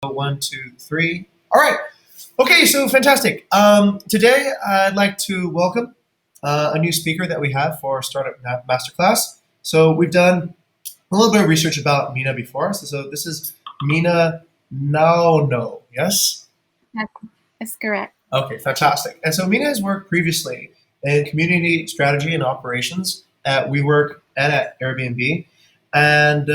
One, two, three. All right. Okay, so fantastic. Today, I'd like to welcome a new speaker that we have for our Startup Masterclass. So we've done a little bit of research about Mina before. So this is Mina Nano, yes? That's, that's correct. Okay, fantastic. And so Mina has worked previously in community strategy and operations at WeWork and at Airbnb. And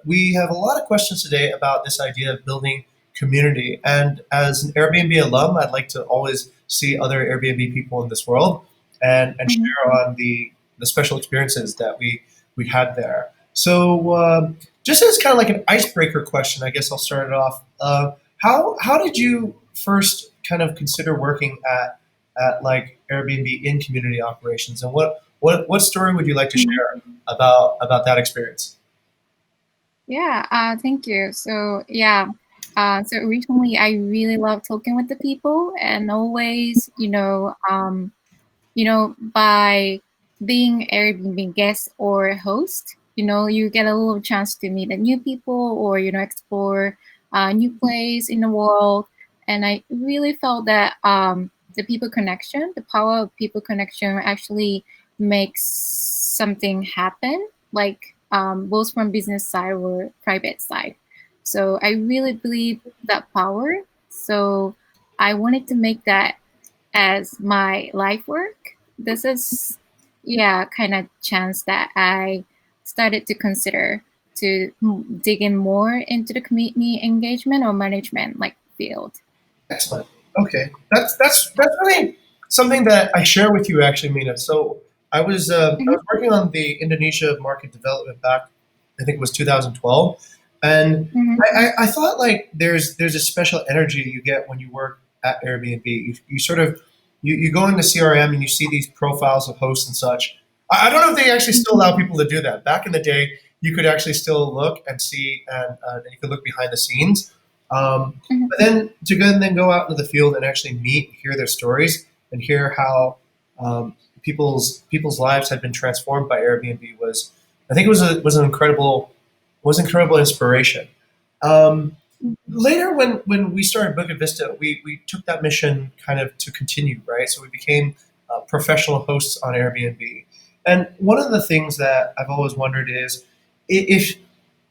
we have a lot of questions today about this idea of building community. And as an Airbnb alum, I'd like to always see other Airbnb people in this world and Mhm. share on the special experiences that we had there. So just as kind of like an icebreaker question, I guess I'll start it off. How did you first kind of consider working at like Airbnb in community operations, and what story would you like to Mhm. share about that experience? Yeah, thank you. So originally I really love talking with the people and always, by being Airbnb guest or host, you get a little chance to meet the new people or, explore a new place in the world. And I really felt that the people connection, the power of people connection actually makes something happen, like both from business side or private side. So I really believe that power. So I wanted to make that as my life work. This is, yeah, kind of chance that I started to consider to dig in more into the community engagement or management like field. Excellent. Okay, that's really something that I share with you, actually, Mina. So I Mhm. was working on the Indonesia market development back, I think it was 2012, and Mhm. I thought like there's a special energy you get when you work at Airbnb. You sort of you go into CRM and you see these profiles of hosts and such. I don't know if they actually still allow people to do that. Back in the day, you could actually still look and see, and you could look behind the scenes. Mhm. But then to go and then go out into the field and actually meet, hear their stories, and hear how people's lives had been transformed by Airbnb was, I think it was an incredible inspiration. Um, Later, when we started Bukit Vista, we took that mission kind of to continue, right? So we became professional hosts on Airbnb. And one of the things that I've always wondered is if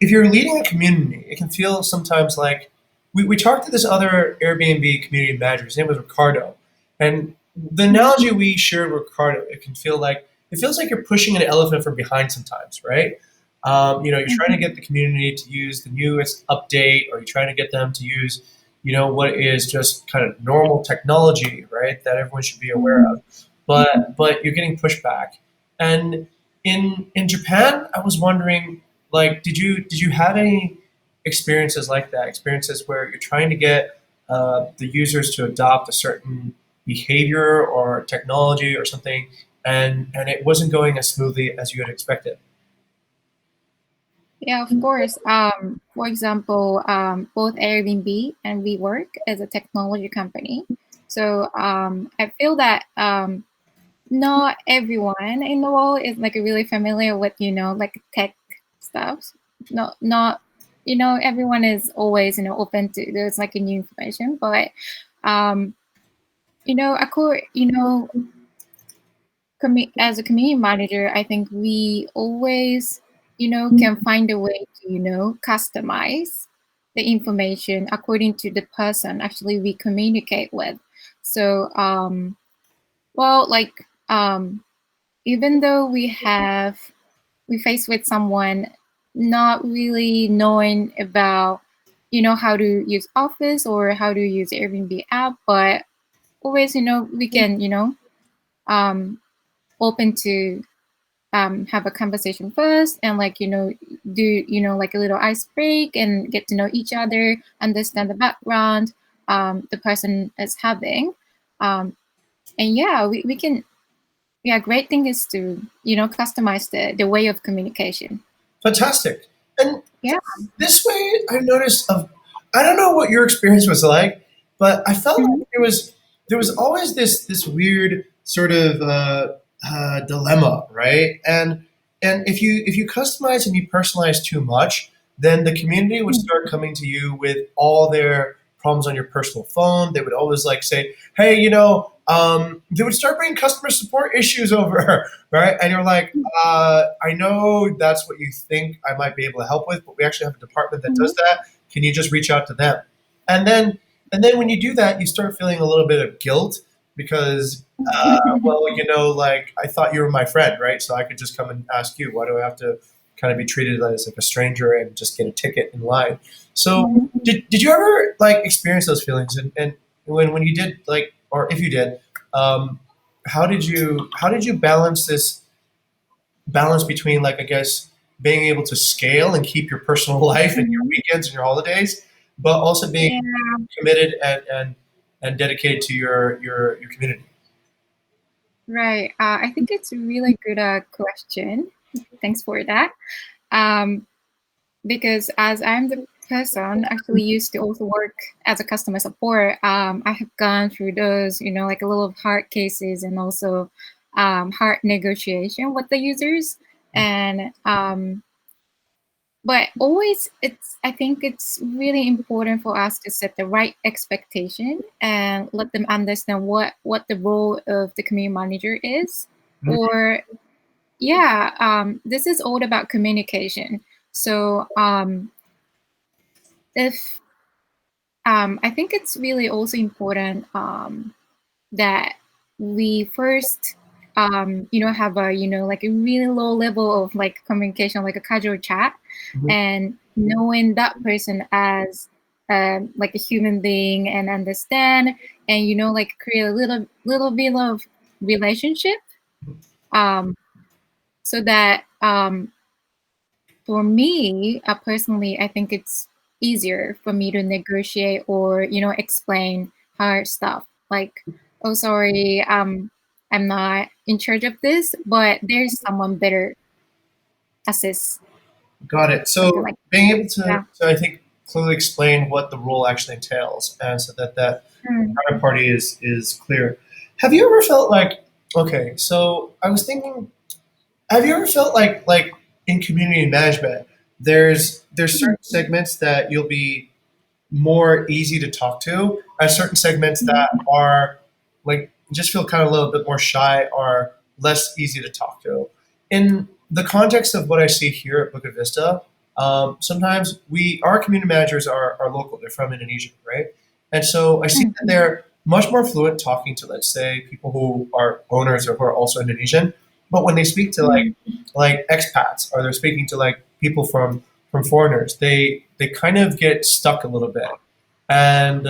if you're leading a community, it can feel sometimes like we talked to this other Airbnb community manager. His name was Ricardo, and the Mhm. analogy we shared with Ricardo, it feels like you're pushing an elephant from behind sometimes, right? You're trying to Mhm. get the community to use the newest update, or you're trying to get them to use, what is just kind of normal technology, right? That everyone should be aware of. Mhm. But you're getting pushback. And in Japan, I was wondering, like, did you have any experiences like that? Experiences where you're trying to get the users to adopt a certain behavior or technology or something, and it wasn't going as smoothly as you had expected. Yeah, of course. For example, both Airbnb and WeWork is a technology company. So I feel that not everyone in the world is like really familiar with like tech stuff. Not everyone is always open to there's like a new information, but um as a community manager, I think we always can find a way to customize the information according to the person actually we communicate with. So well, like even though we face with someone not really knowing about how to use Office or how to use Airbnb app, but always we can um, open to have a conversation first and like do like a little ice break and get to know each other, understand the background the person is having, um, and yeah, we can. Yeah, great thing is to customize the way of communication. Fantastic. And Yeah. this way, I've noticed. I don't know what your experience was like, but I felt Mhm. like there was always this weird sort of dilemma, right? And if you customize and you personalize too much, then the community would start coming to you with all their problems on your personal phone. They would always like say, "Hey, they would start bringing customer support issues over, right?" And you're like, "I know that's what you think I might be able to help with, but we actually have a department that does Mhm. that. Can you just reach out to them?" And then, and then when you do that, you start feeling a little bit of guilt because, well, like I thought you were my friend, right? So I could just come and ask you. Why do I have to kind of be treated as like a stranger and just get a ticket in line? So Mhm. did you ever like experience those feelings? And when you did, like, or if you did, um, how did you balance between, like, I guess, being able to scale and keep your personal life and your Mhm. weekends and your holidays, but also being Yeah, committed and dedicated to your community? right. I think it's a really good question. Thanks for that. Um, because as I'm the person actually used to also work as a customer support, I have gone through those, like a little of hard cases and also hard negotiation with the users. And but always, I think it's really important for us to set the right expectation and let them understand what the role of the community manager is. Mhm. Or yeah, this is all about communication. So if I think it's really also important that we first, have a, like a really low level of like communication, like a casual chat, Mhm. and knowing that person as like a human being and understand, and like create a little bit of relationship, um, so that for me, personally, I think it's easier for me to negotiate or explain hard stuff. Like, oh, sorry, I'm not in charge of this, but there's someone better assist, Got it. something So like being able that. to, I think, clearly explain what the role actually entails, and so that Mm, counterparty is clear. Have you ever felt like, okay? So I was thinking, have you ever felt like in community management, there's mm, certain segments that you'll be more easy to talk to, as certain segments mm, that are like just feel kind of a little bit more shy are less easy to talk to. In the context of what I see here at Bukit Vista, sometimes our community managers are local. They're from Indonesia, right? And so I see mm, that they're much more fluent talking to, let's say, people who are owners or who are also Indonesian. But when they speak to mm, like expats, or they're speaking to like people from foreigners, they kind of get stuck a little bit. And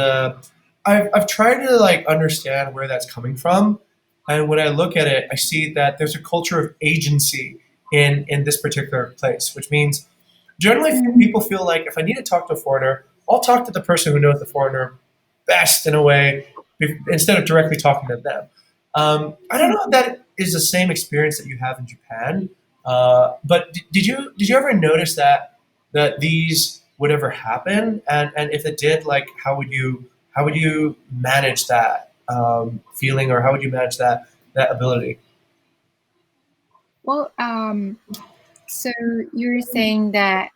I've tried to like understand where that's coming from. And when I look at it, I see that there's a culture of agency in this particular place, which means generally mm, people feel like if I need to talk to a foreigner, I'll talk to the person who knows the foreigner best in a way, instead of directly talking to them. I don't mm. know if that is the same experience that you have in Japan, but did you ever notice that these would ever happen? And if it did, like how would you manage that feeling, or how would you manage that ability? Well, so you're saying that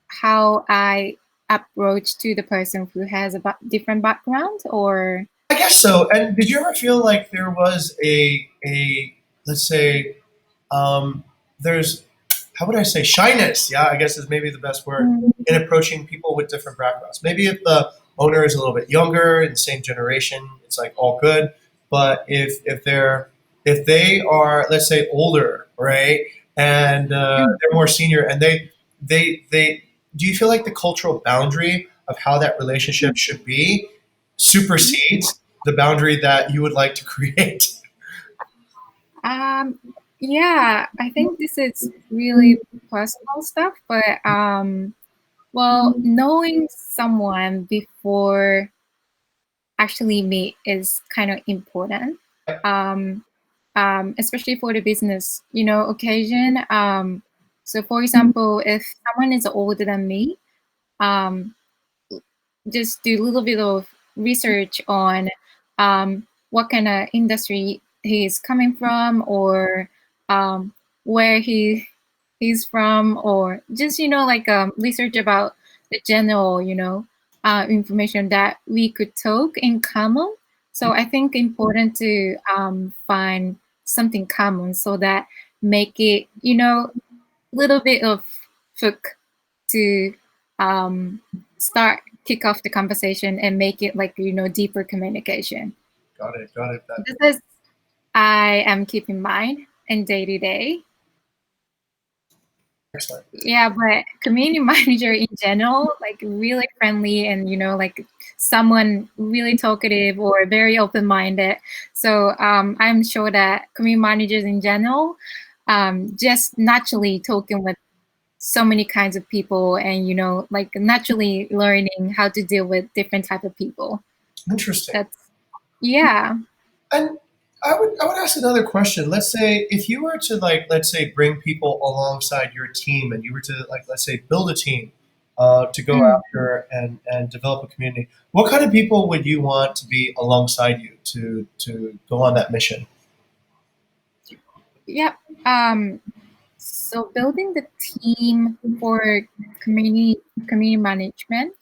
how I approach to the person who has a different background, or I guess so. And did you ever feel like there was a let's say, um, there's, how would I say, shyness? Yeah, I guess is maybe the best word mm, in approaching people with different backgrounds. Maybe if the owner is a little bit younger in the same generation, it's like all good. But if they are, let's say, older, right, and mm, they're more senior, and they do you feel like the cultural boundary of how that relationship mm, should be mm. supersedes the boundary that you would like to create? Um, yeah, I think this is really personal stuff, but well, knowing someone before actually meet is kind of important. Um, Especially for the business, occasion. So for example, if someone is older than me, um, just do a little bit of research on what kind of industry he's coming from, or where he he's from, or just like research about the general information that we could talk in common. So I think important to find something common so that make it little bit of hook to start kick off the conversation and make it like deeper communication. Got it. Got it. This is I am keeping in mind in day to day. Excellent. Yeah, but community manager in general, like really friendly and like someone really talkative or very open minded. So I'm sure that community managers in general, just naturally talking with so many kinds of people and like naturally learning how to deal with different type of people. Interesting. That's yeah. And I would ask another question. Let's say if you were to like let's say bring people alongside your team, and you were to like let's say build a team to go Mm, after and develop a community. What kind of people would you want to be alongside you to go on that mission? yep. So building the team for community management,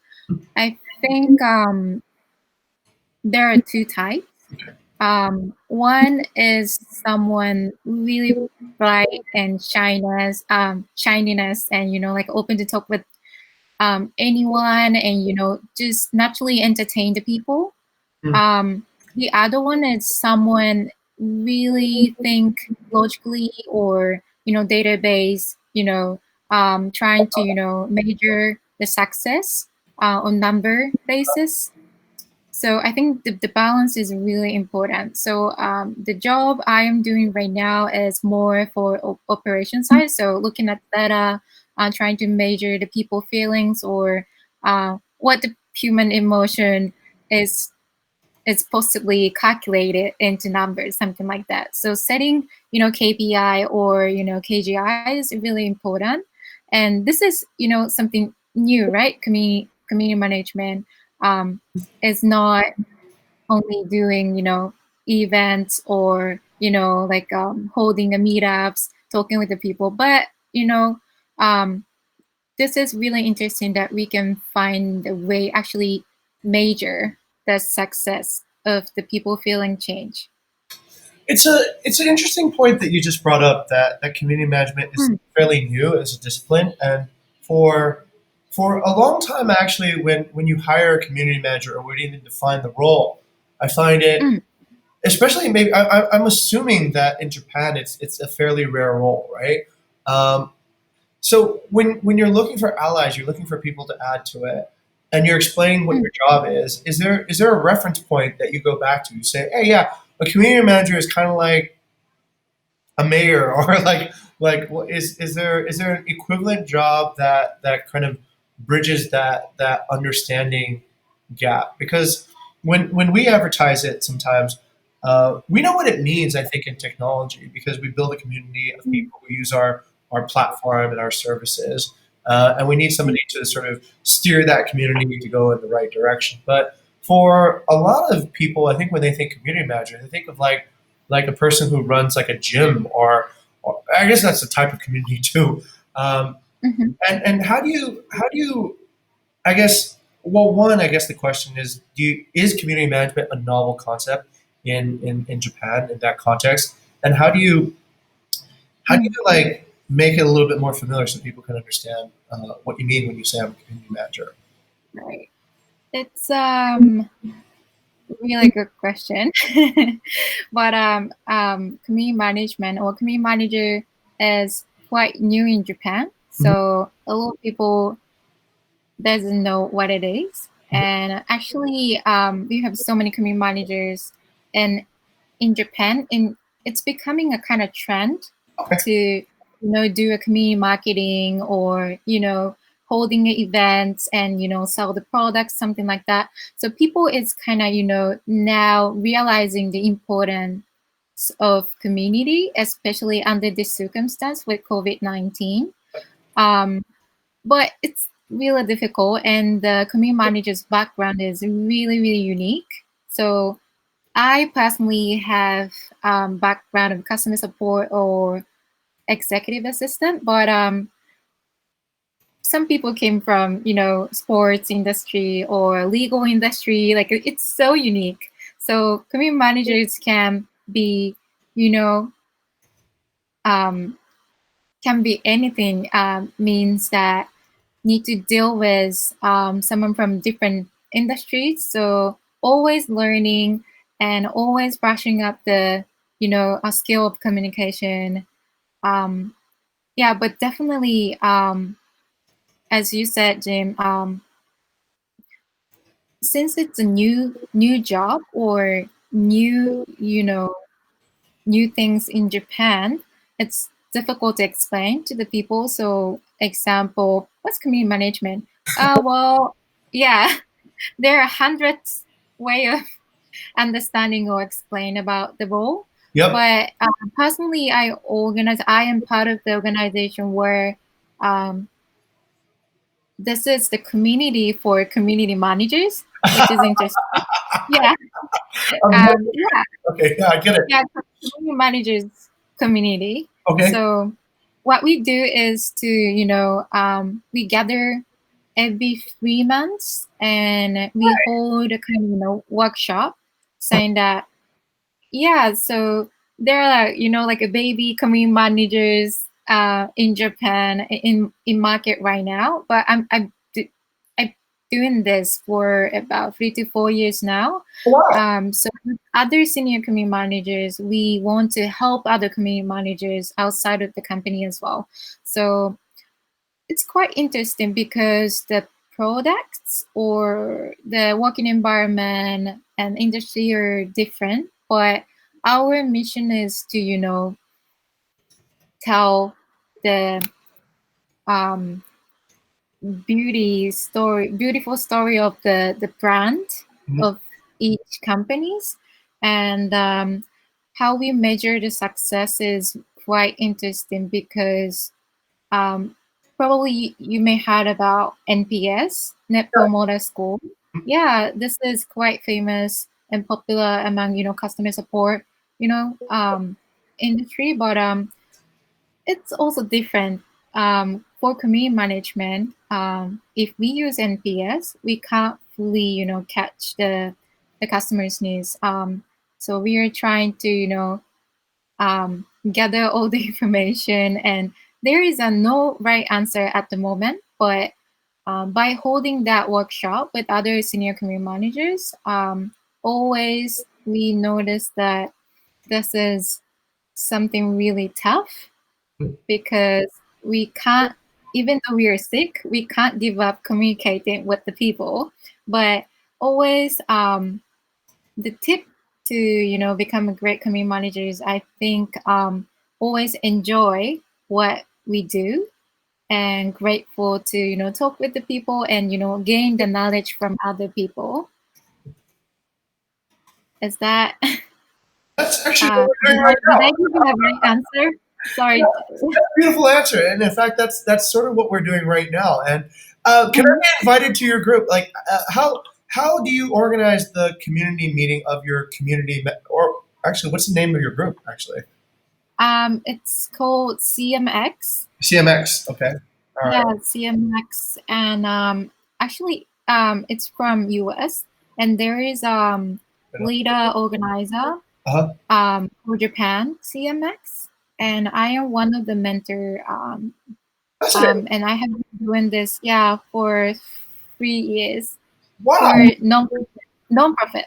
I think there are two types. One is someone really bright and shininess, and like open to talk with anyone, and just naturally entertain the people. Mm. Um, the other one is someone really think logically or database, trying to measure the success on number basis. So I think the balance is really important. So the job I am doing right now is more for operation side. So looking at data, trying to measure the people feelings or what the human emotion is is possibly calculated into numbers, something like that. So setting KPI or KGI is really important. And this is something new, right? Community management is not only doing events or like holding a meetups, talking with the people, but um, this is really interesting that we can find a way actually measure the success of the people feeling change. It's an interesting point that you just brought up that community management is Mm, fairly new as a discipline, and for for a long time actually, when you hire a community manager or when you even define the role, I find it, mm, especially maybe I'm assuming that in Japan it's a fairly rare role, right? Um, so when you're looking for allies, you're looking for people to add to it, and you're explaining what mm, your job is. Is there a reference point that you go back to? You say, hey, yeah, a community manager is kind of like a mayor, or is there an equivalent job that kind of bridges that understanding gap? Because when we advertise it sometimes, we know what it means, I think, in technology, because we build a community of mm, people who use our platform and our services, and we need mm, somebody to sort of steer that community to go in the right direction. But for a lot of people, I think when they think community manager, they think of like a person who runs like a gym, or I guess that's a type of community too. Um, mhm. and how do you I guess, well, one, I guess the question is, is community management a novel concept in Japan in that context? And how do you Mm, like make it a little bit more familiar so people can understand what you mean when you say I'm a community manager? right. It's really good question. But community management or community manager is quite new in Japan. Mhm. So a lot of people doesn't know what it is. And actually, we have so many community managers in Japan, and it's becoming a kind of trend Okay. to do a community marketing or holding events and sell the products, something like that. So people is kind of now realizing the importance of community, especially under this circumstance with COVID-19. Um, but it's really difficult, and the community manager's background is really, really unique. So I personally have background in customer support or executive assistant, but some people came from, sports industry or legal industry. Like it's so unique. So community managers can be, you know, um, can be anything. Means that need to deal with someone from different industries. So always learning and always brushing up the, a skill of communication. Um, yeah, but definitely, as you said, Jim, since it's a new job or new, new things in Japan, it's difficult to explain to the people. So, example, what's community management? Well, yeah, there are hundreds way of understanding or explain about the role. Yep. But personally, I am part of the organization where um, this is the community for community managers, which is interesting. Yeah, yeah, Okay, yeah, I get it. yeah, community managers community. Okay. So what we do is to, we gather every 3 months and we hold a kind of, workshop saying that, yeah, so there are like, like a baby community managers in Japan in market right now, but I'm doing this for about 3 to 4 years now. Wow. So with other senior community managers, we want to help other community managers outside of the company as well. So it's quite interesting because the products or the working environment and industry are different, but our mission is to, tell the um, beautiful story of the brand Mhm. of each companies, and how we measure the success is quite interesting because um, probably you may heard about NPS, Net Promoter Score. Yeah, this is quite famous and popular among customer support, industry, but it's also different for community management. If we use NPS, we can't fully catch the customer's needs. So we are trying to gather all the information, and there is a no right answer at the moment, but by holding that workshop with other senior community managers, always we notice that this is something really tough because we can't, even though we are sick, we can't give up communicating with the people, but always the tip to become a great community manager is, I think, always enjoy what we do and grateful to talk with the people and gain the knowledge from other people. Is that That's actually what we're doing right did I now. give you a right answer? Sorry. Beautiful answer, and in fact, that's sort of what we're doing right now. And can I Mhm. be invited to your group? Like, how do you organize the community meeting of your community? Or actually, what's the name of your group? Actually, It's called CMX. CMX. Okay. All right. Yeah, CMX, and actually, it's from US, and there is leader organizer Uh-huh. for Japan CMX, and I am one of the mentor. Fascinating. And I have been doing this, yeah, for 3 years Wow. for non-profit.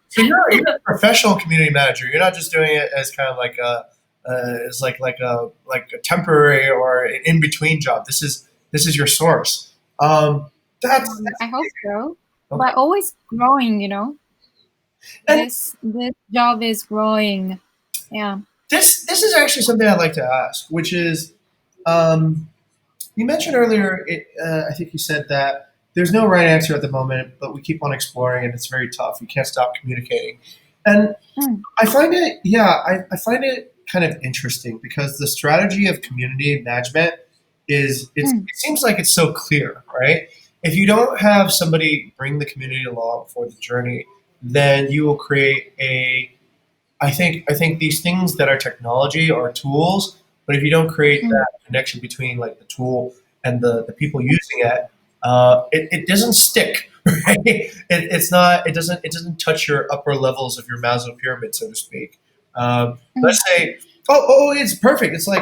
So you're a professional community manager. You're not just doing it as kind of like as like a temporary or an in between job. This is your source. That's I hope so, okay. but always growing. And This job is growing. Yeah. this is actually something I'd like to ask, which is um, you mentioned earlier. I think you said that there's no right answer at the moment, but we keep on exploring, and it's very tough. You can't stop communicating, and Mm, I find it, yeah, I find it kind of interesting because the strategy of community management mm, it seems like it's so clear, right? If you don't have somebody bring the community along for the journey, then you will create a. I think these things that are technology or tools But if you don't create Mm. that connection between like the tool and the people using it, it doesn't stick. Right? It's not. It doesn't touch your upper levels of your Maslow pyramid, so to speak. Mm. Let's say, oh, it's perfect. It's I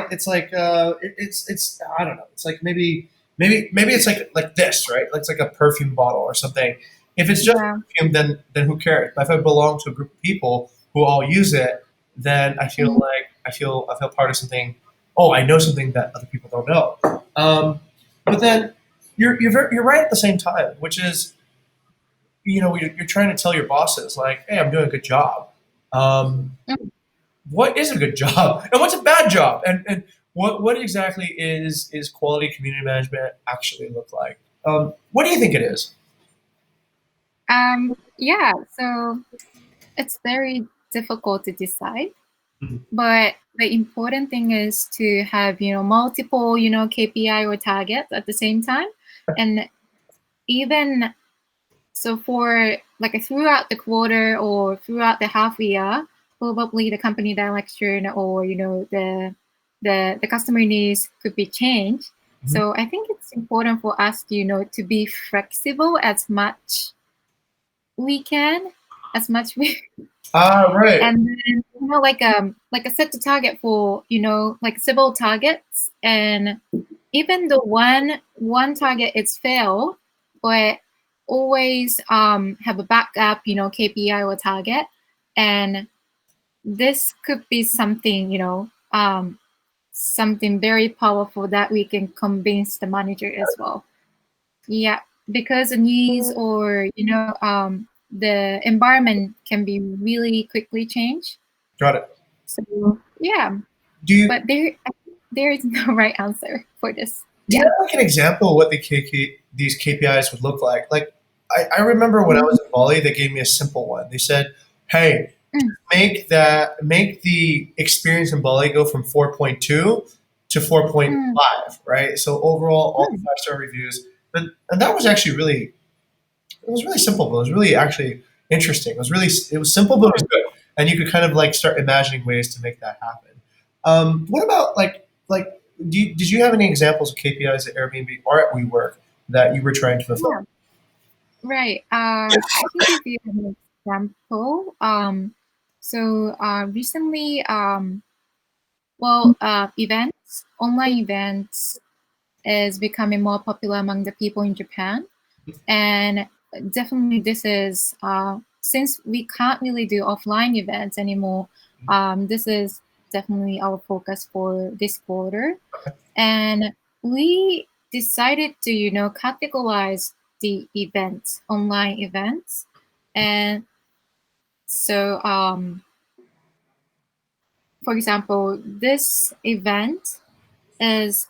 don't know. It's like maybe it's like this, right? It's like a perfume bottle or something. If it's just Yeah. perfume, then who cares? But if I belong to a group of people who all use it, then I feel Mm. like I feel part of something. Oh, I know something that other people don't know. But then you're right at the same time, which is you're trying to tell your bosses like, hey, I'm doing a good job. Um, Mm. what is a good job and what's a bad job, and what exactly is quality community management actually look like? What do you think it is? Yeah, so it's very difficult to decide, Mhm. but the important thing is to have, multiple, KPI or targets at the same time. And even so for like throughout the quarter or throughout the half year, probably the company direction or, the customer needs could be changed. Mhm. So I think it's important for us, to be flexible as much we can, as much we Right. and then like a set the target for like several targets, and even the one target is fail, but always have a backup KPI or target, and this could be something something very powerful that we can convince the manager as well. Yeah, because the needs or the environment can be really quickly changed. Got it. So yeah, Do you but there is no right answer for this. do you Yeah. have like an example of what these KPIs would look like? Like I remember when I was in Bali, they gave me a simple one. They said, "Hey, Mm. make the experience in Bali go from 4.2 to Mm. 4.5, right? So overall, all the Mm. five-star reviews, and that was actually really simple, but it was really actually interesting. It was simple, but it was Yeah. good, and you could kind of like start imagining ways to make that happen. What about did you have any examples of KPIs at Airbnb or at WeWork that you were trying to fulfill? Yeah. Right. I can give you an example. Recently, events, online events is becoming more popular among the people in Japan. And definitely this is, since we can't really do offline events anymore, this is definitely our focus for this quarter. And we decided to, categorize the events, online events. And so, for example, this event is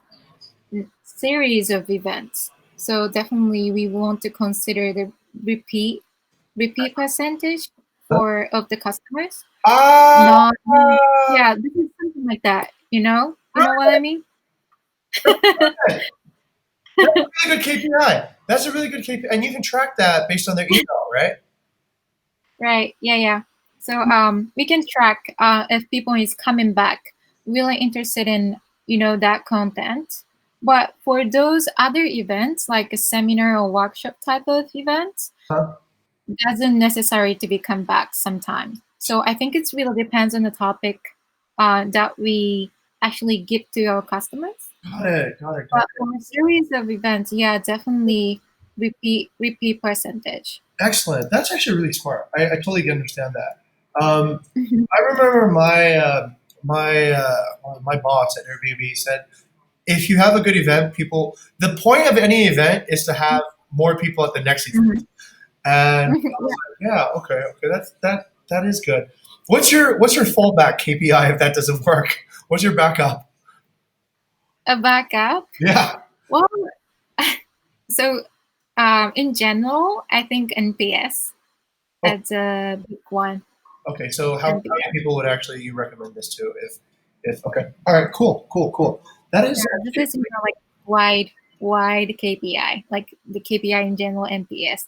a series of events. So definitely we want to consider the repeat repeat percentage Huh? for of the customers. Ah, Not Yeah, this is something like that, You know what I mean? right. That's a really good KPI. That's a really good KPI, and you can track that based on their email, right? Right. Yeah, yeah. So we can track if people is coming back, really interested in that content. But for those other events, like a seminar or workshop type of events, Huh? doesn't necessary to be come back sometimes. So I think it's really depends on the topic that we actually give to our customers. Got it. Got it. Got But it. for a series of events, yeah, definitely repeat percentage. Excellent. That's actually really smart. I totally understand that. Mhm. I remember my boss at Airbnb said, if you have a good event, people. The point of any event is to have more people at the next event. Mhm. And I was Yeah, like, yeah, okay, that is good. What's your fallback KPI if that doesn't work? What's your backup? a backup. Yeah. Well, so in general, I think NPS Oh, as a big one. okay. So how many NPS. people would actually you recommend this to if okay. All right, cool. That is Yeah, this is like wide KPI, like the KPI in general NPS.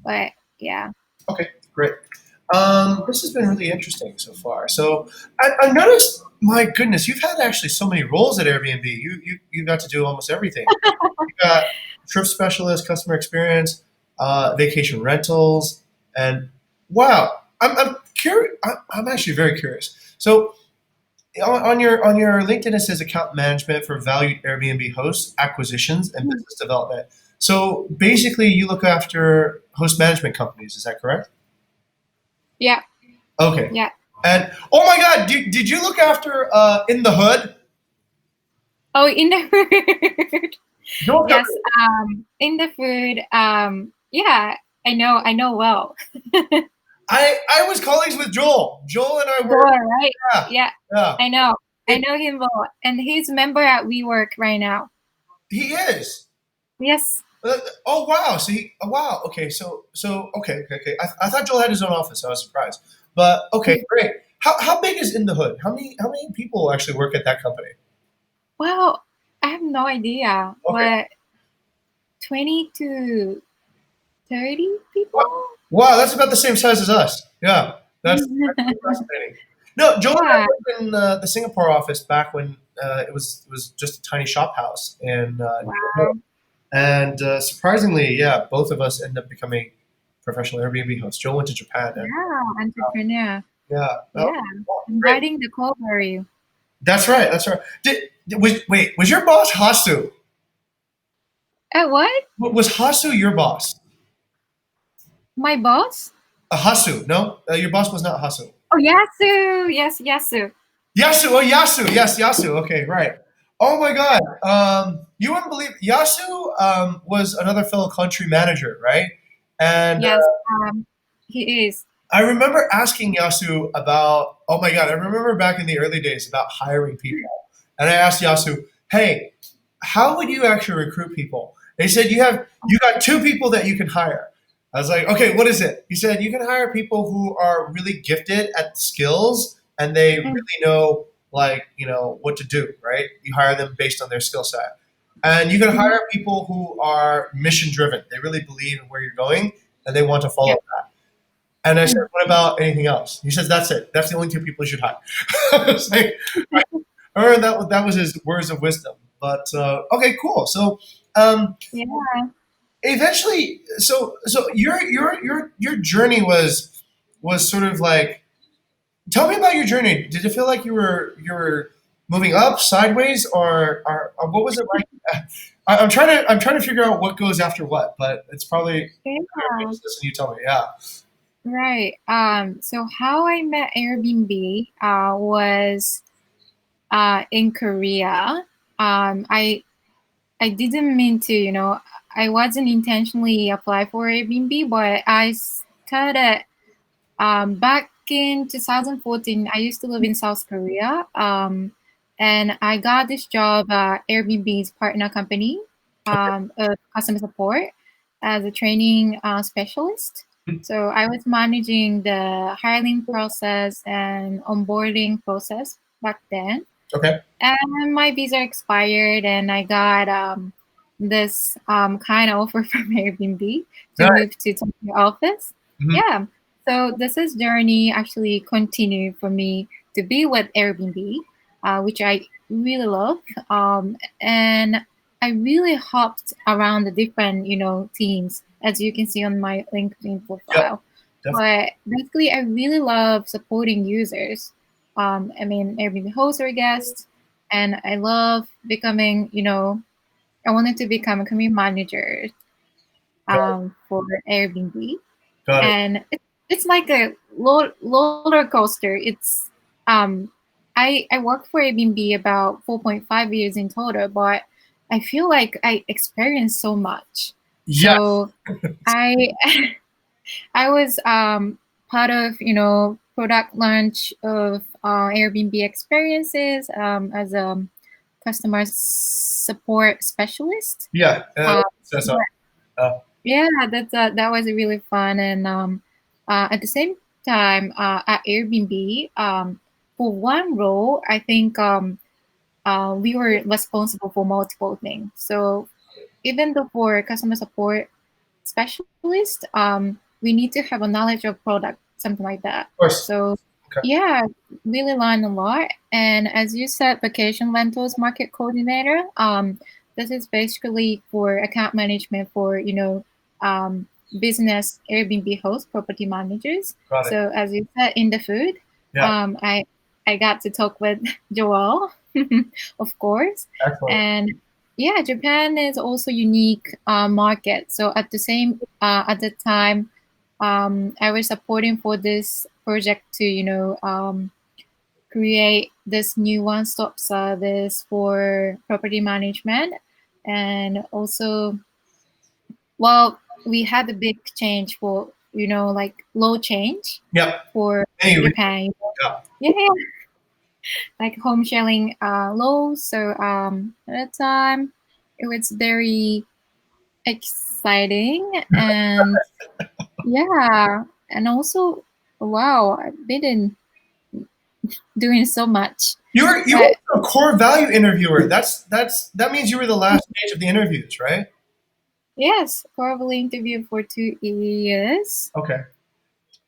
But yeah. okay, great. This has been really interesting so far. So I noticed, my goodness, you've had actually so many roles at Airbnb. You got to do almost everything. You got trip specialist, customer experience, vacation rentals, and wow, I'm curious. I'm actually very curious. So on your LinkedIn, it says account management for valued Airbnb hosts, acquisitions, and business development. So basically, you look after host management companies. Is that correct? Yeah, Okay. yeah. And oh my God, did you look after In the Hood? Oh, in the food. Don't tell Yes, me. in the food. Yeah, I know well. I was colleagues with Joel. Joel and I were, Boy, right? yeah, Yeah, yeah. I know. I It, know him well, and he's a member at WeWork right now. he is. Yes. Oh wow. See, oh, wow. Okay. Okay. I thought Joel had his own office. So I was surprised. But okay, great. How big is In the Hood? How many people actually work at that company? Well, I have no idea, Okay. but 20 to 30 Wow, people. wow, that's about the same size as us. Yeah, that's really fascinating. No, Joel and I Yeah. worked in the Singapore office back when it was just a tiny shop house in Johor. Wow. And surprisingly, yeah, both of us ended up becoming professional Airbnb hosts. Joel went to Japan, and Yeah, entrepreneur. yeah, Yeah. wow, I'm great. riding the call for you. That's right. That's right. Was your boss Hasu? What? Was Hasu your boss? My boss? Hasu? No, your boss was not Hasu. Oh, Yasu. Yes, Yasu. Yasu, oh Yasu, yes, Yasu. Okay, right. Oh my God, you wouldn't believe Yasu was another fellow country manager, right? And Yes, he is. I remember asking Yasu about. Oh my God, I remember back in the early days about hiring people, and I asked Yasu, "Hey, how would you actually recruit people?" They said you got two people that you can hire. I was like, okay, what is it? He said you can hire people who are really gifted at skills and they Mm, really know what to do, right? You hire them based on their skill set. And you can mhm. hire people who are mission driven. They really believe in where you're going and they want to Yeah. follow that. And I said, Mm. what about anything else? He says, that's it. That's the only two people you should hire. I was like, I remember that was his words of wisdom. But okay, cool. So Yeah. eventually, so your journey was sort of like. Tell me about your journey. Did it feel like you were moving up, sideways, or what was it like? I'm trying to figure out what goes after what, but it's probably Yeah. just listen. You tell me. Yeah. Right. So how I met Airbnb was in Korea. I didn't mean to, I wasn't intentionally apply for Airbnb, but I started back in 2014. I used to live in South Korea, and I got this job at Airbnb's partner company of customer support as a training specialist. So I was managing the hiring process and onboarding process back then. Okay. And my visa expired, and I got this kind of offer from Airbnb to Nice. move to Tokyo office. Mhm. Yeah. So this is journey actually continued for me to be with Airbnb, which I really love. And I really hopped around the different, teams, as you can see on my LinkedIn Yep. profile. Definitely. But basically, I really love supporting users. I mean, Airbnb host or guest, and I love becoming, I wanted to become a community manager Got it. for Airbnb, Got it. and it's like a roller coaster. It's I worked for Airbnb about 4.5 years in total, but I feel like I experienced so much. Yes. So I I was part of product launch of Airbnb experiences as a customer support specialist. Yeah. Uh, Says so. but Uh, yeah, that was really fun. And at the same time, at Airbnb, for one role, I think we were responsible for multiple things. So even though for customer support specialist, we need to have a knowledge of product, something like that. Of course. So Okay. yeah, really learn a lot. And as you said, vacation rentals market coordinator. This is basically for account management for business Airbnb host property managers. Got it. So as you said in the food, Yeah. I got to talk with Joel, of course. Excellent. And yeah, Japan is also unique market. So at the time, I was supporting for this project to create this new one-stop service for property management, and also, well, we had a big change for like law change Yeah. for Anyway, Japan. yeah. Yeah, like home sharing laws. So at the time, it was very exciting, and yeah, and also wow, I've been doing so much. You were But a core value interviewer. That means you were the last stage of the interviews, right? yes, probably interviewed for 2 years. Okay.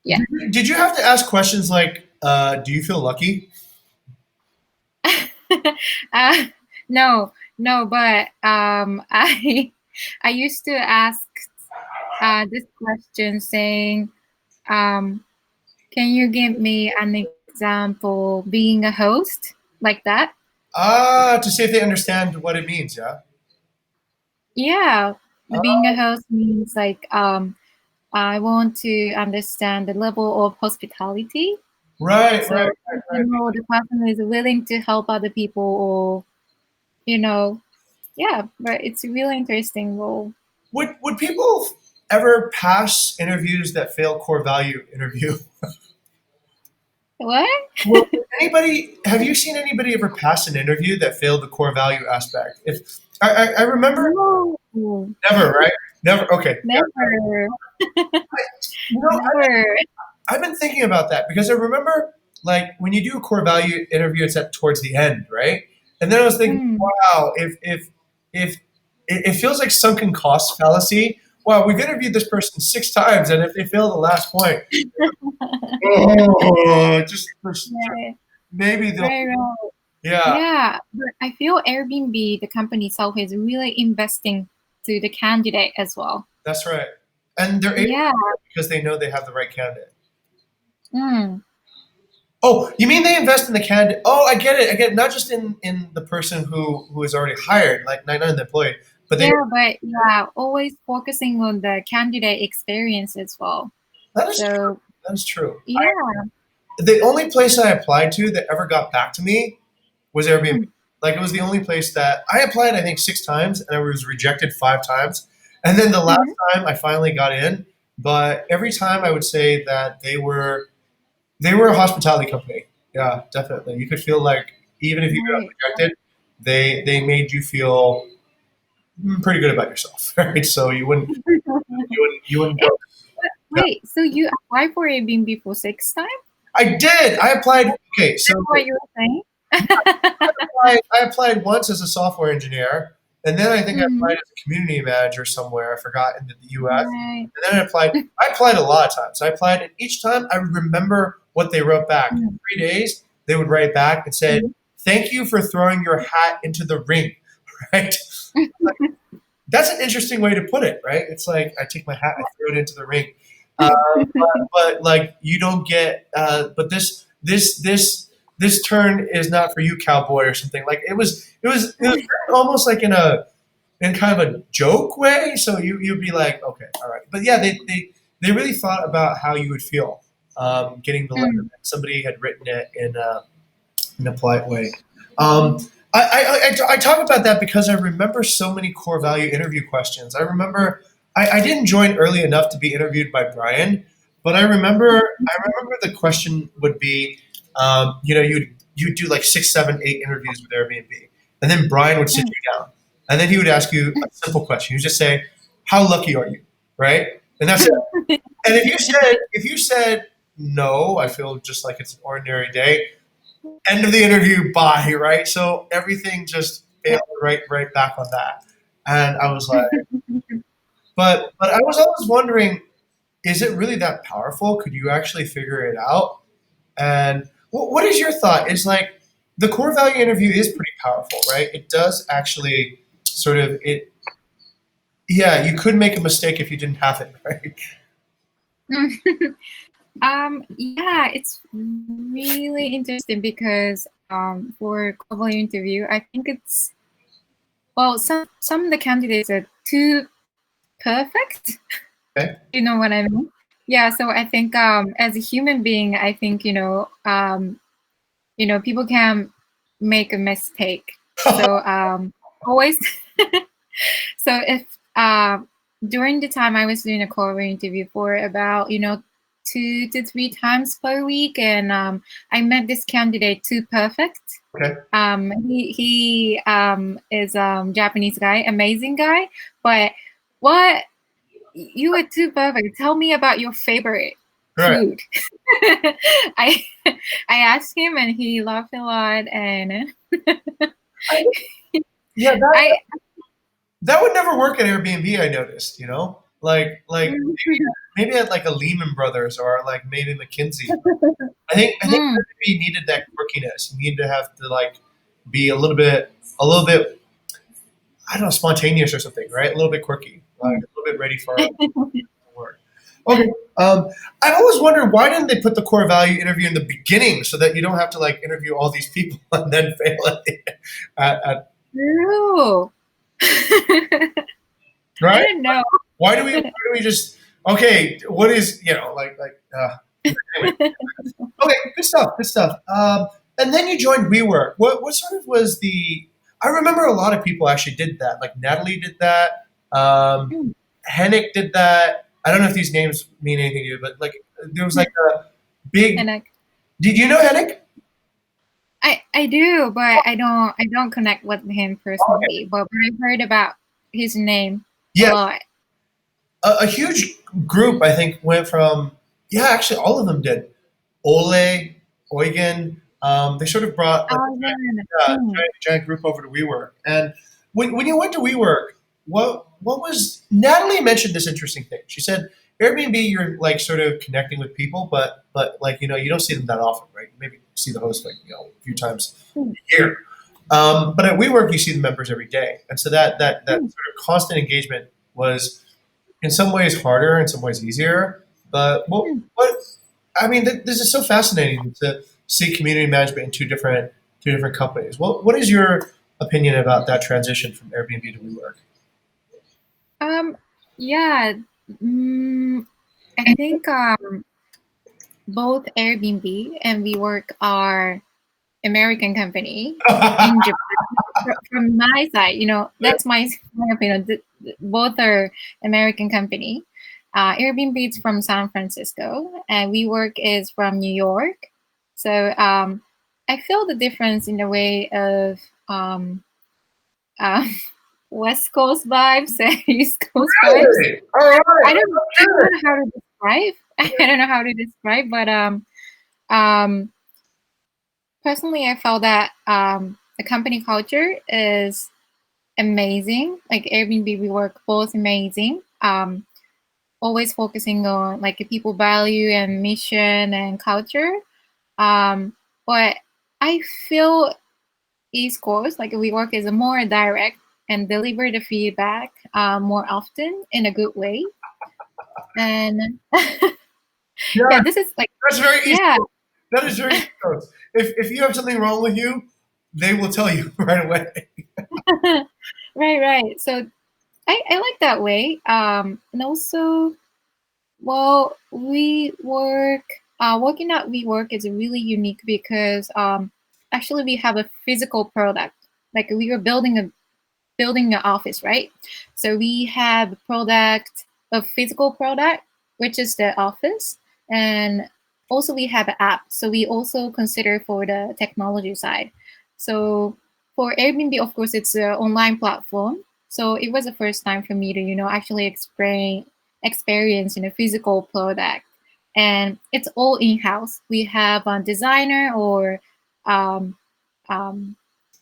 Yeah. Did you have to ask questions like, "Do you feel lucky?" uh, no, but I used to ask this question saying, can you give me an example being a host like that? To see if they understand what it means. Yeah. Yeah, the being a Oh, host means like I want to understand the level of hospitality. right, So right, in right. general, the person is willing to help other people, or you know, yeah. But it's a really interesting role. Would people ever pass interviews that fail core value interview? What? Well, anybody have you seen anybody ever pass an interview that failed the core value aspect? If I remember, No, never, right? Never. Okay. Yeah. never, You know, never. I've been thinking about that because I remember, like, when you do a core value interview, it's at towards the end, right? And then I was thinking, Mm. wow, if it feels like sunken cost fallacy. Wow, we've interviewed this person 6 times, and if they fail the last point, oh, Right, maybe they'll, right, right. yeah, Yeah, but I feel Airbnb, the company itself, is really investing to the candidate as well. that's right. And they're able Yeah. to because they know they have the right candidate. Mm. Oh, you mean they invest in the candidate? Oh, I get it. I get it. Not just in the person who is already hired, like not in the employee, but they. Yeah, but yeah, always focusing on the candidate experience as well. That is true. So That is true. yeah. The only place I applied to that ever got back to me was Airbnb. Mm. Like it was the only place that I applied, I think 6 times, and I was rejected 5 times. And then the last Mhm. time I finally got in, but every time I would say that they were a hospitality company. Yeah, definitely. You could feel like even if you got Right. rejected, they made you feel pretty good about yourself, right? So you wouldn't Eh, go. No, Wait, so you applied for Airbnb for 6 times? I did. I applied. Okay, so That's what you were saying? I applied once as a software engineer, and then I think I Mhm. applied as a community manager somewhere. I forgot in the U.S. Right. And then I applied. I applied a lot of times. I applied, and each time I remember what they wrote back. In Mm. 3 days, they would write back and said, Mhm. "Thank you for throwing your hat into the ring." Right? That's an interesting way to put it, right? It's like I take my hat, I throw it into the ring. But like you don't get. But this turn is not for you, cowboy, or something. Like it was almost like in kind of a joke way. So you'd be like, okay, all right. But yeah, they really thought about how you would feel getting the letter. Mm. Somebody had written it in a polite way. Um, I talk about that because I remember so many core value interview questions. I remember I didn't join early enough to be interviewed by Brian, but I remember the question would be, you'd do like 6, 7, 8 interviews with Airbnb, and then Brian would sit Mm. you down, and then he would ask you a simple question. He would just say, "How lucky are you?" Right, and that's it. And if you said no, I feel just like it's an ordinary day. End of the interview, bye, right? So everything just failed right back on that. And I was like, but I was always wondering is it really that powerful? Could you actually figure it out? And what is your thought? Is like the core value interview is pretty powerful, right? It does actually sort of it. Yeah, you could make a mistake if you didn't have it, right? Yeah, it's really interesting because for global interview, I think it's well, some of the candidates are too perfect. Okay. You know what I mean? Yeah. So I think as a human being, I think people can make a mistake. So always. So if during the time I was doing a core interview for about 2 to 3 times per week, and I met this candidate too perfect. Okay. He is Japanese guy, amazing guy, but what you were too perfect. Tell me about your favorite Right. food. I I asked him, and he laughed a lot, and Yeah, I. that would never work at Airbnb. I noticed, like maybe at like a Lehman Brothers or like maybe McKinsey. I think Mm. Airbnb needed that quirkiness. You needed to have to like be a little bit, I don't know, spontaneous or something, right? A little bit quirky, like a little bit ready for work. Okay. I've always wondered why didn't they put the core value interview in the beginning so that you don't have to like interview all these people and then fail at True. I right? don't know. Why do we just okay? What is anyway? Okay, good stuff. Good stuff. And then you joined WeWork. What sort of was the? I remember a lot of people actually did that. Like Natalie did that. Hennick did that. I don't know if these names mean anything to you, but like there was like a big. And Did you know Hennick? I do, but I don't connect with him Okay. personally. But I've heard about his name a Yeah, lot. a huge group. I think went from yeah. Actually, all of them did. Ole, Eugen. They sort of brought like Oh yeah. giant group over to WeWork. And when you went to WeWork, what was Natalie mentioned this interesting thing. She said Airbnb, you're like sort of connecting with people, but like you don't see them that often, right? Maybe you see the host like a few times a year. But at WeWork, you see the members every day, and so that sort of constant engagement was in some ways harder, in some ways easier. But what I mean, this is so fascinating to see community management in two different companies. What is your opinion about that transition from Airbnb to WeWork? Um. Yeah. Mm, I think both Airbnb and WeWork are American company in Japan. From my side, that's my opinion. Both are American company. Airbnb is from San Francisco, and WeWork is from New York. So I feel the difference in the way of uh, West Coast vibes and East Coast vibes. Really? All right. I don't Sure. know how to describe. I don't know how to describe, but um, personally, I felt that the company culture is amazing. Like Airbnb, we work both amazing. Always focusing on like the people value and mission and culture. Um, but I feel East Coast, like we work is more direct and deliver the feedback more often in a good way. And Yeah, yeah, this is like that's very easy. yeah, That is very East Coast. If you have something wrong with you, they will tell you right away. right. So I like that way. And also, well, we work working at WeWork is really unique because actually we have a physical product. Like we are building an office, right? So we have a product, a physical product, which is the office, and also we have an app. So we also consider for the technology side. So for Airbnb, of course, it's an online platform. So it was the first time for me to, actually experience in a physical product, and it's all in house. We have a designer or um, um,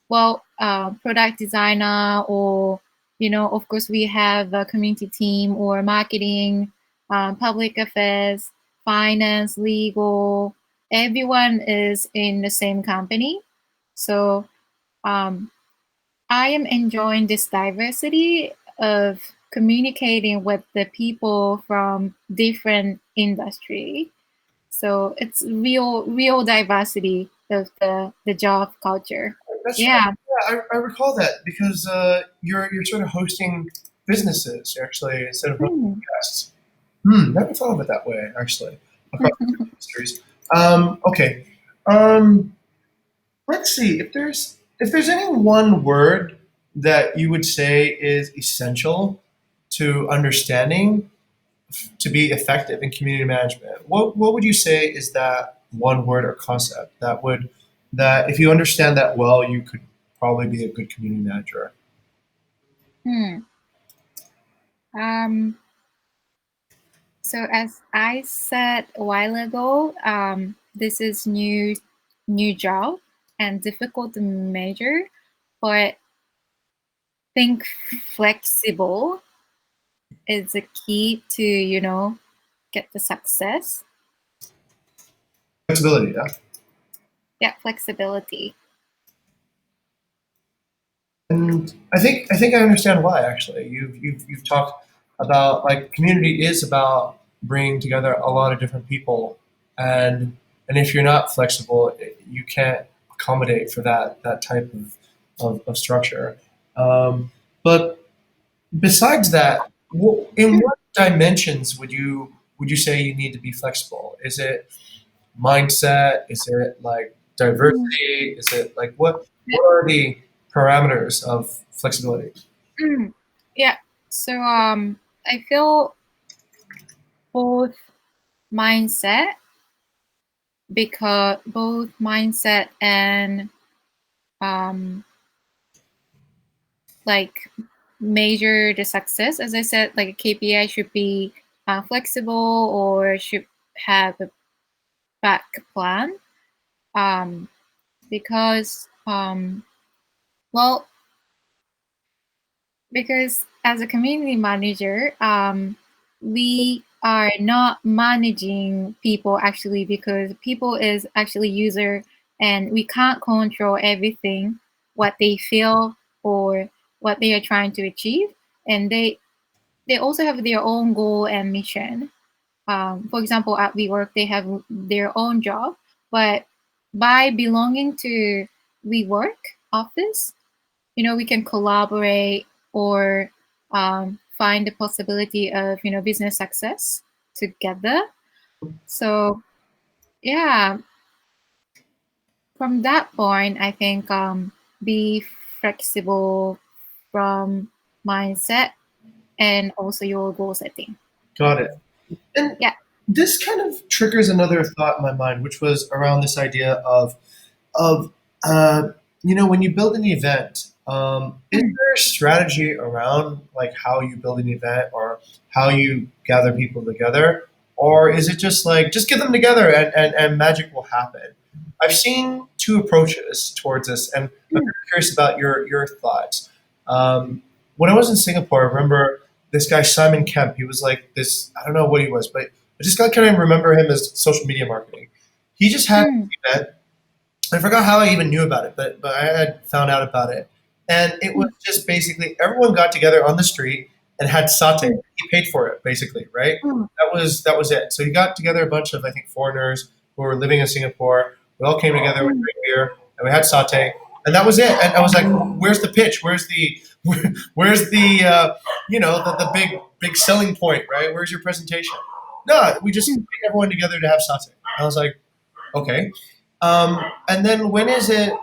product designer, or of course we have a community team or marketing, public affairs, finance, legal. Everyone is in the same company. So um, I am enjoying this diversity of communicating with the people from different industry. So it's real diversity of the job culture. That's right. Yeah. Yeah, I recall that because you're sort of hosting businesses actually instead of hosting Mm. guests. Never thought of it that way actually across industries. Okay. Um, let's see if there's any one word that you would say is essential to understanding to be effective in community management. What would you say is that one word or concept that if you understand that well, you could probably be a good community manager? Hmm. Um, so as I said a while ago, this is new job and difficult to measure, but think flexible is the key to get the success. Flexibility, yeah. Yeah, flexibility. And I think I understand why. Actually, you've talked about like community is about bringing together a lot of different people, and if you're not flexible, you can't accommodate for that type of structure. But besides that, in what dimensions would you say you need to be flexible? Is it mindset? Is it like Mm. diversity? Is it like what are the parameters of flexibility? Mm. Yeah. So I feel both mindset because both mindset and um like measure the success. As I said, like a KPI should be flexible or should have a back plan. Um, because well, because as a community manager, we are not managing people actually because people is actually user and we can't control everything what they feel or what they are trying to achieve, and they also have their own goal and mission. For example, at WeWork, they have their own job, but by belonging to WeWork office, we can collaborate or find the possibility of business success together. So yeah, from that point, I think be flexible from mindset and also your goal setting. Got it. And Yeah. this kind of triggers another thought in my mind, which was around this idea of when you build an event, is Mm, there a strategy around like how you build an event or how you gather people together, or is it just like just get them together and magic will happen? I've seen two approaches towards this, and I'm mm, curious about your thoughts. When I was in Singapore, I remember this guy Simon Kemp. He was like this. I don't know what he was, but I just kind of remember him as social media marketing. He just had mm, an event. I forgot how I even knew about it, but I had found out about it, and it was mm, just basically everyone got together on the street and had satay. mm, He paid for it, basically, right? mm, That was it. So he got together a bunch of I think foreigners who were living in Singapore. We all came together with mm, great beer and we had satay, and that was it. And I was like, "Where's the pitch? Where's the where's the the big selling point, right? Where's your presentation?" No, we just mm. get everyone together to have satay. I was like, okay. And then when is it?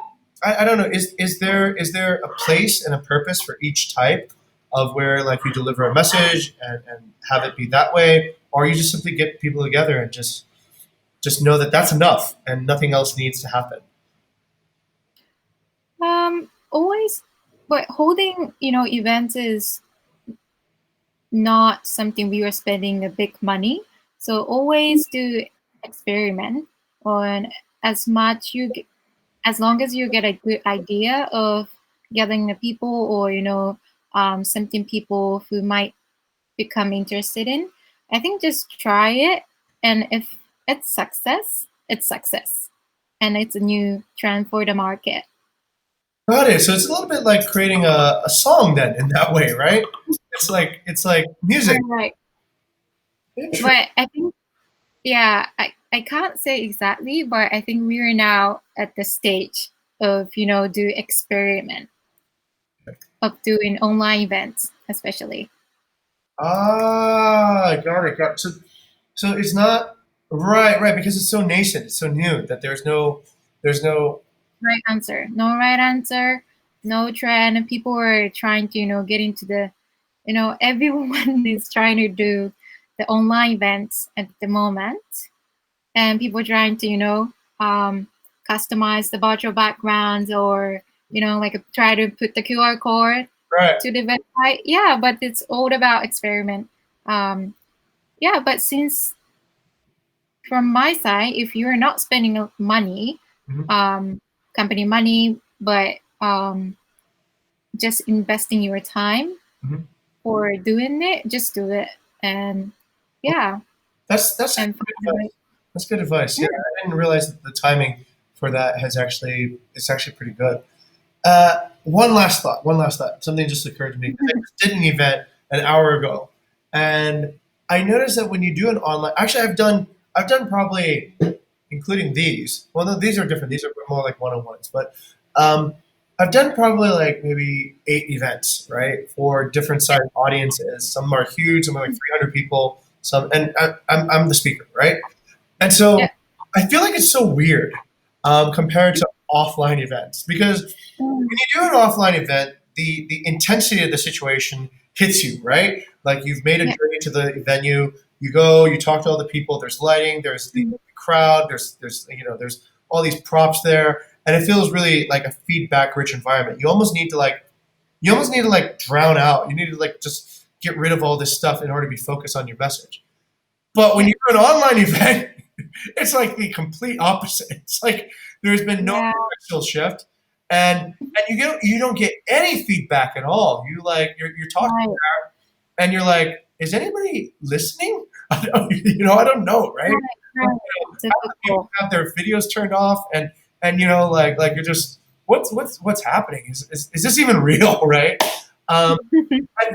I don't know. Is there a place and a purpose for each type of where like you deliver a message and have it be that way, or you just simply get people together and just know that that's enough and nothing else needs to happen. Always, but holding events is not something we were spending a big money. So always do experiment on as much as long as you get a good idea of gathering the people or something people who might become interested in. I think just try it, and if it's success, and it's a new trend for the market. Got it. So it's a little bit like creating a song then in that way, right? It's like music. Right. Interesting. But I think, yeah, I can't say exactly, but I think we are now at the stage of, do experiment of doing online events, especially. Got it. Got it. So it's not right because it's so nascent, it's so new that there's no Right answer. No right answer, no trend. And people are trying to, get into the, everyone is trying to do the online events at the moment. And people trying to, customize the virtual backgrounds, or, like try to put the QR code right. to the website. Yeah, but it's all about experiment. Yeah, but since from my side, if you're not spending money, Mhm, um, company money, but just investing your time mhm. for doing it, just do it. And yeah, That's and good advice. find That's good advice. a Yeah, way. I didn't realize that the timing for that has actually it's actually pretty good. One last thought. One last thought. Something just occurred to me because I Yeah. just did an event an hour ago, and I noticed that when you do an online, actually, I've done probably, including these. Well, no, these are different. These are more like one-on-ones, but um, I've done probably like maybe 8 events, right, for different size audiences. Some are huge. Some are like 300 people. Some, and I'm the speaker, right? And so Yeah. I feel like it's so weird compared to offline events because when you do an offline event, the intensity of the situation hits you, right? Like you've made a Yeah. journey to the venue, you go, you talk to all the people, there's lighting, there's the crowd, there's all these props there, and it feels really like a feedback rich environment. You almost need to like drown out. You need to like just get rid of all this stuff in order to be focused on your message. But when Yeah. you do an online event, it's like the complete opposite. It's like there's been no Yeah. directional shift, and you don't get any feedback at all. You're talking Right. and you're like, is anybody listening? I don't know, right? Right. Right. Half the people Difficult. have their videos turned off, and like you're just what's happening? Is this even real, right? Um,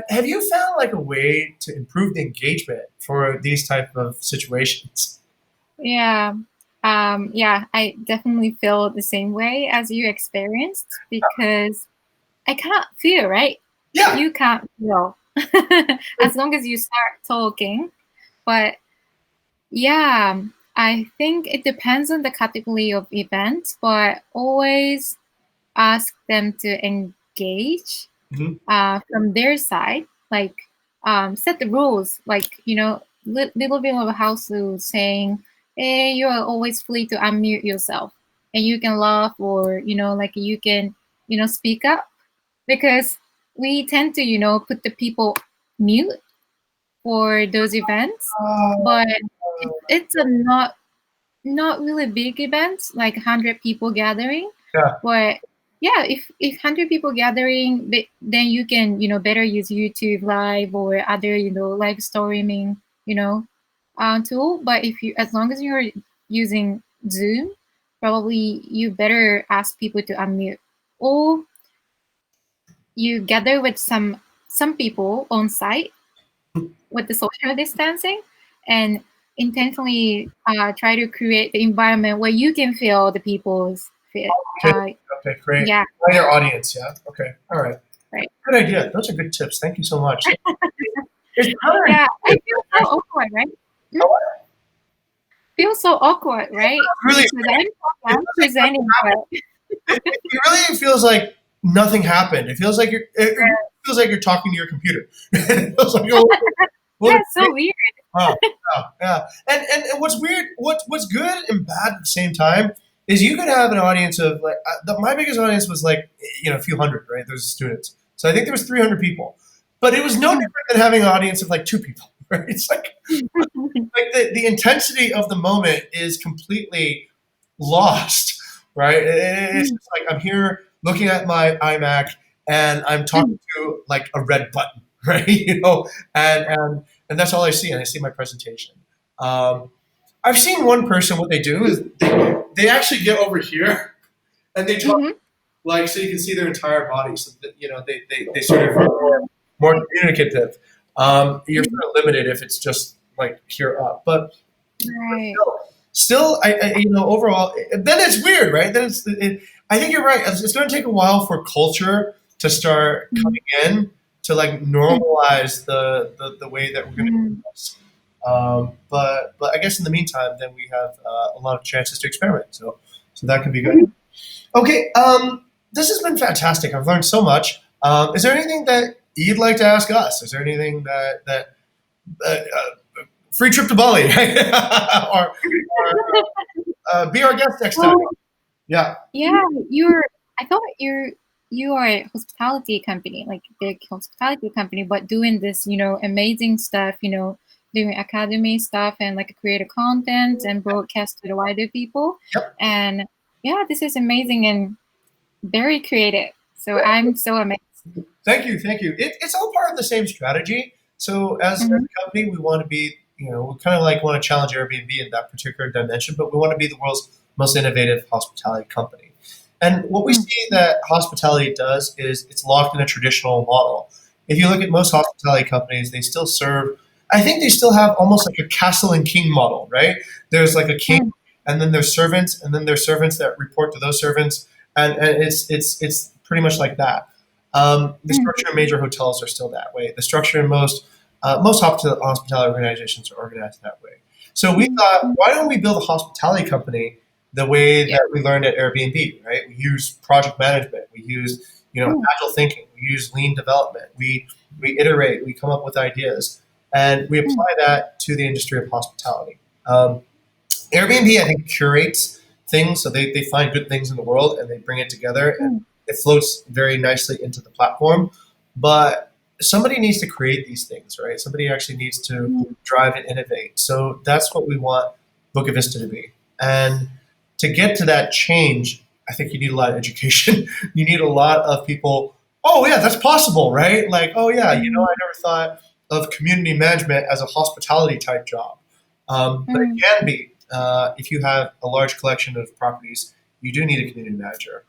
have you found like a way to improve the engagement for these type of situations? Yeah. Yeah, I definitely feel the same way as you experienced, because I can't feel, right? Yeah. You can't feel as long as you start talking. But yeah, I think it depends on the category of events, but always ask them to engage Mhm. from their side, like set the rules, like little bit of a house rule saying, "Hey, you are always free to unmute yourself, and you can laugh, or like you can speak up," because we tend to put the people mute for those events, Uh, but it's a not really big events like 100 people gathering, yeah. but yeah, if 100 people gathering, then you can better use YouTube live or other live streaming tool. But if you as long as you're using Zoom, probably you better ask people to unmute, or you gather with some people on site with the social distancing, and intentionally try to create the environment where you can feel the people's fit. Okay. Okay. Great. Yeah, Know your audience. Yeah. Okay. All right. right. Good idea. Those are good tips. Thank you so much. It's kind Yeah, I of feel so awkward, right? Mm, it feel so awkward, right? really Because it I'm presenting, but really feels like nothing happened. It really feels like you're talking to your computer. It feels like yeah, what a it's great so weird. wow, wow, yeah. And what's weird, what's good and bad at the same time is you could have an audience of like my biggest audience was like a few hundred, right? Those students. So I think there was 300 people, but it was no Mhm. different than having an audience of like 2 people, right? It's like the intensity of the moment is completely lost, right? It's Mm, just like I'm here looking at my iMac and I'm talking mm, to like a red button, right? And and that's all I see, and I see my presentation. Um, I've seen one person. What they do is they actually get over here and they talk Mm-hmm. like so you can see their entire body. So that, they sort of are more communicative. You're sort of limited if it's just like here up, but Right. still, overall, then it's weird, right? I think you're right. It's going to take a while for culture to start coming in to like normalize the way that we're going to do Mm-hmm. this. But I guess in the meantime, then we have a lot of chances to experiment. So that can be good. Okay, this has been fantastic. I've learned so much. Is there anything that you'd like to ask us? Is there anything that free trip to Bali, or be our guest next time? Well, Yeah. yeah, I thought you are a hospitality company, like a big hospitality company, but doing this, amazing stuff, doing academy stuff and like creative content and broadcast to the wider people. Yep. And yeah, this is amazing and very creative. So I'm so amazed. Thank you. Thank you. It's all part of the same strategy. So as a Mhm. company, we want to be, we kind of like want to challenge Airbnb in that particular dimension, but we want to be the world's most innovative hospitality company. And what we see that hospitality does is it's locked in a traditional model. If you look at most hospitality companies, they still serve, I think they still have almost like a castle and king model, right? There's like a king, and then there's servants, and then there's servants that report to those servants, and it's pretty much like that. The structure in major hotels are still that way. The structure in most hospitality organizations are organized that way. So we thought, why don't we build a hospitality company the way Yeah. that we learned at Airbnb, right? We use project management, we use agile thinking, we use lean development, we iterate, we come up with ideas, and we apply that to the industry of hospitality. Airbnb, I think, curates things, so they find good things in the world and they bring it together, and it floats very nicely into the platform. But somebody needs to create these things, right? Somebody actually needs to drive and innovate. So that's what we want Bukit Vista to be. And to get to that change, I think you need a lot of education. You need a lot of people. Oh yeah, that's possible, right? Like, oh yeah, I never thought of community management as a hospitality type job, but it can be if you have a large collection of properties. You do need a community manager.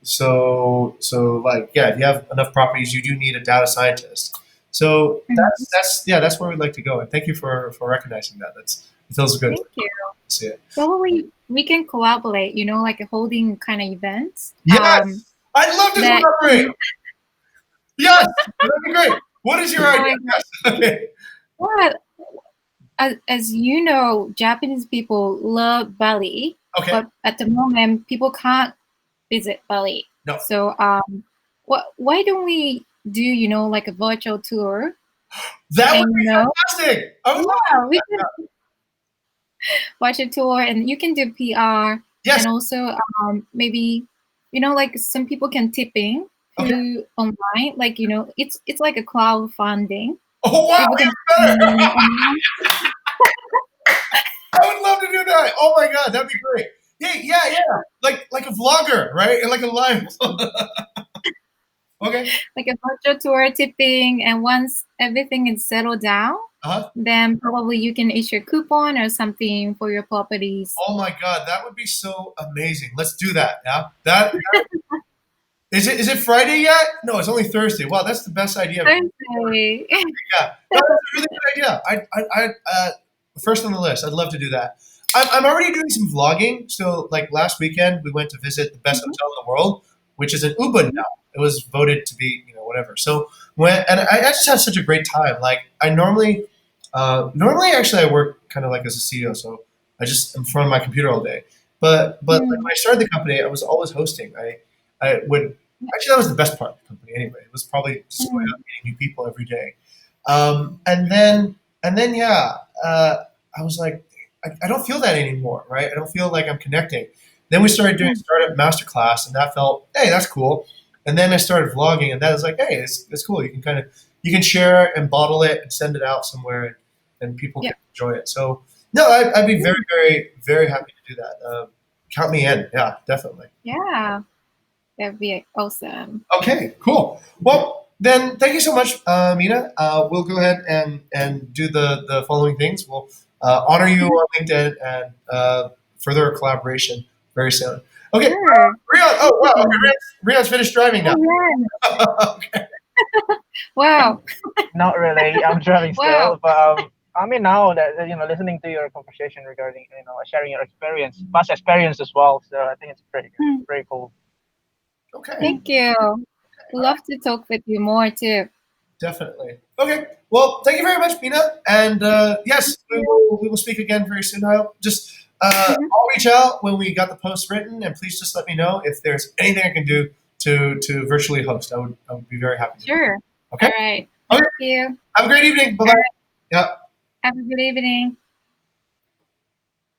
So like yeah, if you have enough properties, you do need a data scientist. So that's where we'd like to go. And thank you for recognizing that. It feels good Thank you. to see it. Probably we can collaborate, like holding kind of events. Yes, I'd love to That collaborate. Yes, that'd be great. What is your oh idea? my God. Yes. Okay. Well, as you know, Japanese people love Bali, Okay. but at the moment people can't visit Bali. No, So why don't we do, like a virtual tour that would and be fantastic. I would love yeah, we that. can watch a tour and you can do PR Yes. and also maybe like some people can tipping Okay. through online, like it's like a crowdfunding. Oh wow, People can even better. online. I would love to do that. Oh my god, that'd be great. Yeah. Like a vlogger, right? And like a live. Okay. Like a virtual tour tipping, and once everything is settled down, Uh-huh. then probably you can issue a coupon or something for your properties. Oh my god, that would be so amazing. Let's do that. Yeah. That is it Friday yet? No, it's only Thursday. Wow, that's the best idea. Thursday. Yeah, no, that's a really good idea. First on the list. I'd love to do that. I'm already doing some vlogging. So, like last weekend, we went to visit the best hotel in the world, which is in Ubud now. It was voted to be, whatever. So I just had such a great time. Like I normally actually I work kind of like as a CEO, so I just am in front of my computer all day. But like when I started the company, I was always hosting. I would actually that was the best part of the company anyway. It was probably just going out meeting new people every day. And then yeah, I was like, I don't feel that anymore, right? I don't feel like I'm connecting. Then we started doing startup masterclass, and that felt, hey, that's cool. And then I started vlogging, and that was like, hey, it's cool. You can share it and bottle it and send it out somewhere, and people can enjoy it. So no, I'd be very, very, very happy to do that. Count me in. Yeah, definitely. Yeah, that'd be awesome. Okay, cool. Well, Then thank you so much, Mina. We'll go ahead and do the following things. We'll honor you Mhm. on LinkedIn and further collaboration very soon. Okay, Sure. Rian. Thank Oh you wow, so much. okay, Rian's finished driving now. Oh, yeah. Okay. Wow. Not really. I'm driving Wow. still, but I mean now that listening to your conversation regarding sharing your experience, past experience as well. So I think it's Mm, pretty cool. Okay. thank you. Love to talk with you more too. Definitely. Okay. Well, thank you very much, Mina. And Thank yes, you. we will speak again very soon. I'll just Mhm. I'll reach out when we got the post written, and please just let me know if there's anything I can do to virtually host. I would be very happy to do it. Sure. Okay. All right. Okay. Thank you. Have a great evening. Bye All bye. right. Yeah. Have a good evening.